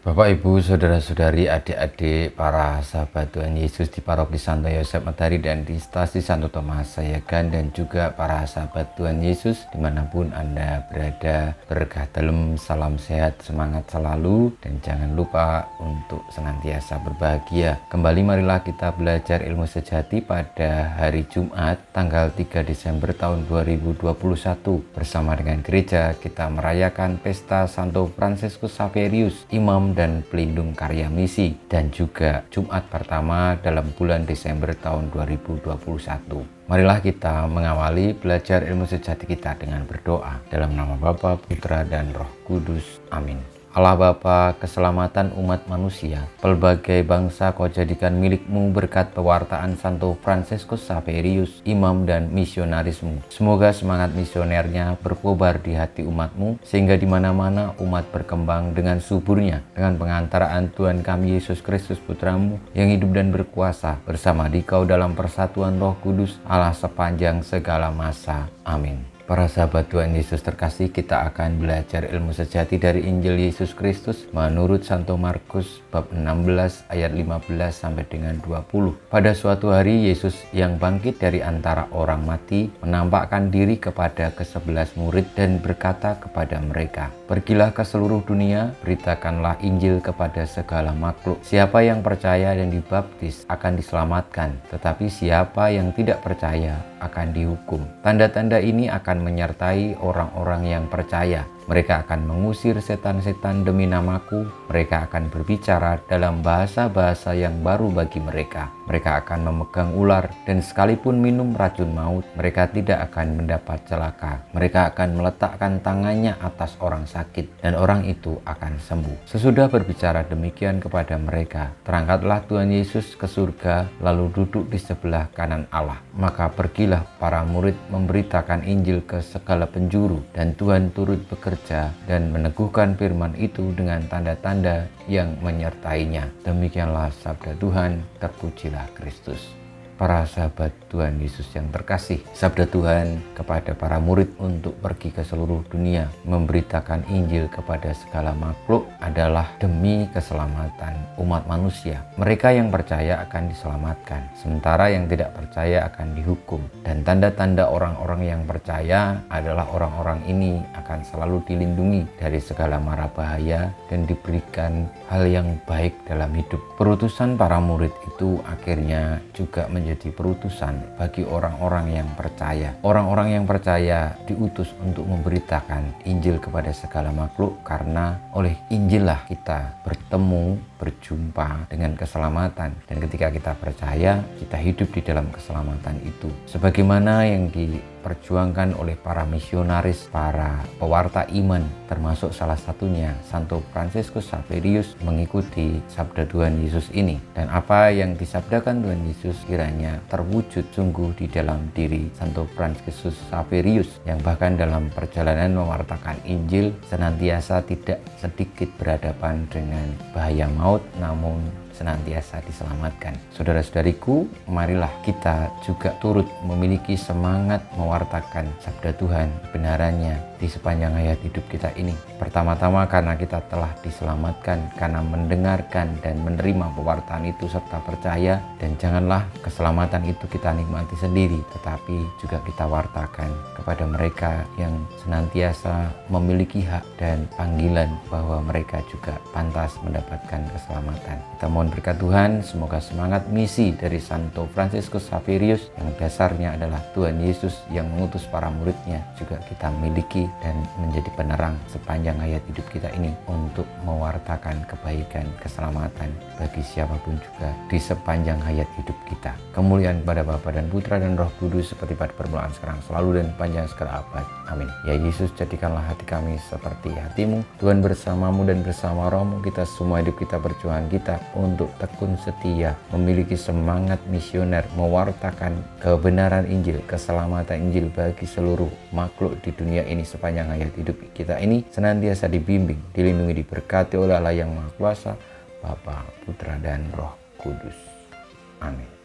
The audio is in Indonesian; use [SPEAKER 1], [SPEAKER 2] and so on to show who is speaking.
[SPEAKER 1] Bapak, Ibu, Saudara-saudari, adik-adik, para sahabat Tuhan Yesus di Paroki Santo Yosef Matahari dan di Stasi Santo Thomas Sayagan, dan juga para sahabat Tuhan Yesus dimanapun Anda berada. Berkah dalam, salam sehat, semangat selalu, dan jangan lupa untuk senantiasa berbahagia. Kembali marilah kita belajar ilmu sejati pada hari Jumat tanggal 3 Desember tahun 2021. Bersama dengan gereja kita merayakan pesta Santo Fransiskus Xaverius, Imam dan pelindung karya misi, dan juga Jumat pertama dalam bulan Desember tahun 2021. Marilah kita mengawali belajar ilmu sejati kita dengan berdoa. Dalam nama Bapa, Putra, dan Roh Kudus. Amin. Allah Bapa, keselamatan umat manusia, pelbagai bangsa Kau jadikan milik-Mu berkat pewartaan Santo Fransiskus Xaverius, imam dan misionaris-Mu. Semoga semangat misionernya berkobar di hati umat-Mu, sehingga di mana-mana umat berkembang dengan suburnya, dengan pengantaraan Tuhan kami Yesus Kristus Putra-Mu, yang hidup dan berkuasa bersama Dikau dalam persatuan Roh Kudus, Allah sepanjang segala masa. Amin. Para sahabat Tuhan Yesus terkasih, kita akan belajar ilmu sejati dari Injil Yesus Kristus menurut Santo Markus bab 16 ayat 15 sampai dengan 20. Pada suatu hari Yesus yang bangkit dari antara orang mati menampakkan diri kepada ke-11 murid dan berkata kepada mereka, "Pergilah ke seluruh dunia, beritakanlah Injil kepada segala makhluk. Siapa yang percaya dan dibaptis akan diselamatkan, tetapi siapa yang tidak percaya akan dihukum. Tanda-tanda ini akan menyertai orang-orang yang percaya. Mereka akan mengusir setan-setan demi namaku. Mereka akan berbicara dalam bahasa-bahasa yang baru bagi mereka. Mereka akan memegang ular, dan sekalipun minum racun maut, mereka tidak akan mendapat celaka. Mereka akan meletakkan tangannya atas orang sakit, dan orang itu akan sembuh." Sesudah berbicara demikian kepada mereka, terangkatlah Tuhan Yesus ke surga, lalu duduk di sebelah kanan Allah. Maka pergilah para murid memberitakan Injil ke segala penjuru, dan Tuhan turut bekerja dan meneguhkan firman itu dengan tanda-tanda yang menyertainya. Demikianlah sabda Tuhan, terpujilah Kristus. Para sahabat Tuhan Yesus yang terkasih, sabda Tuhan kepada para murid untuk pergi ke seluruh dunia memberitakan Injil kepada segala makhluk adalah demi keselamatan umat manusia. Mereka yang percaya akan diselamatkan, sementara yang tidak percaya akan dihukum. Dan tanda-tanda orang-orang yang percaya adalah orang-orang ini akan selalu dilindungi dari segala mara bahaya dan diberikan hal yang baik dalam hidup. Perutusan para murid itu akhirnya juga menjadi perutusan bagi orang-orang yang percaya. Orang-orang yang percaya diutus untuk memberitakan Injil kepada segala makhluk, karena oleh Injil lah kita bertemu, berjumpa dengan keselamatan. Dan ketika kita percaya, kita hidup di dalam keselamatan itu. Sebagaimana yang diperjuangkan oleh para misionaris, para pewarta iman, termasuk salah satunya Santo Fransiskus Xaverius, mengikuti sabda Tuhan Yesus ini. Dan apa yang disabdakan Tuhan Yesus kiranya terwujud sungguh di dalam diri Santo Fransiskus Xaverius, yang bahkan dalam perjalanan mewartakan Injil senantiasa tidak sedikit berhadapan dengan bahaya maut, namun senantiasa diselamatkan. Saudara-saudariku, marilah kita juga turut memiliki semangat mewartakan sabda Tuhan, kebenarannya di sepanjang hayat hidup kita ini. Pertama-tama karena kita telah diselamatkan, karena mendengarkan dan menerima pewartaan itu serta percaya. Dan janganlah keselamatan itu kita nikmati sendiri, tetapi juga kita wartakan kepada mereka yang senantiasa memiliki hak dan panggilan bahwa mereka juga pantas mendapatkan keselamatan. Kita mohon berkat Tuhan, semoga semangat misi dari Santo Fransiskus Xaverius yang dasarnya adalah Tuhan Yesus yang mengutus para muridnya juga kita miliki, dan menjadi penerang sepanjang hayat hidup kita ini untuk mewartakan kebaikan, keselamatan bagi siapapun juga di sepanjang hayat hidup kita. Kemuliaan kepada Bapa dan Putra dan Roh Kudus, seperti pada permulaan, sekarang, selalu, dan panjang segala abad. Amin. Ya Yesus, jadikanlah hati kami seperti hati-Mu. Tuhan bersamamu dan bersama Roh-Mu, kita semua hidup kita, perjuangan kita untuk tekun setia, memiliki semangat misioner, mewartakan kebenaran Injil, keselamatan Injil bagi seluruh makhluk di dunia ini sepanjang hayat hidup kita ini, senantiasa dibimbing, dilindungi, diberkati oleh Allah yang Maha Kuasa, Bapa, Putra, dan Roh Kudus. Amin.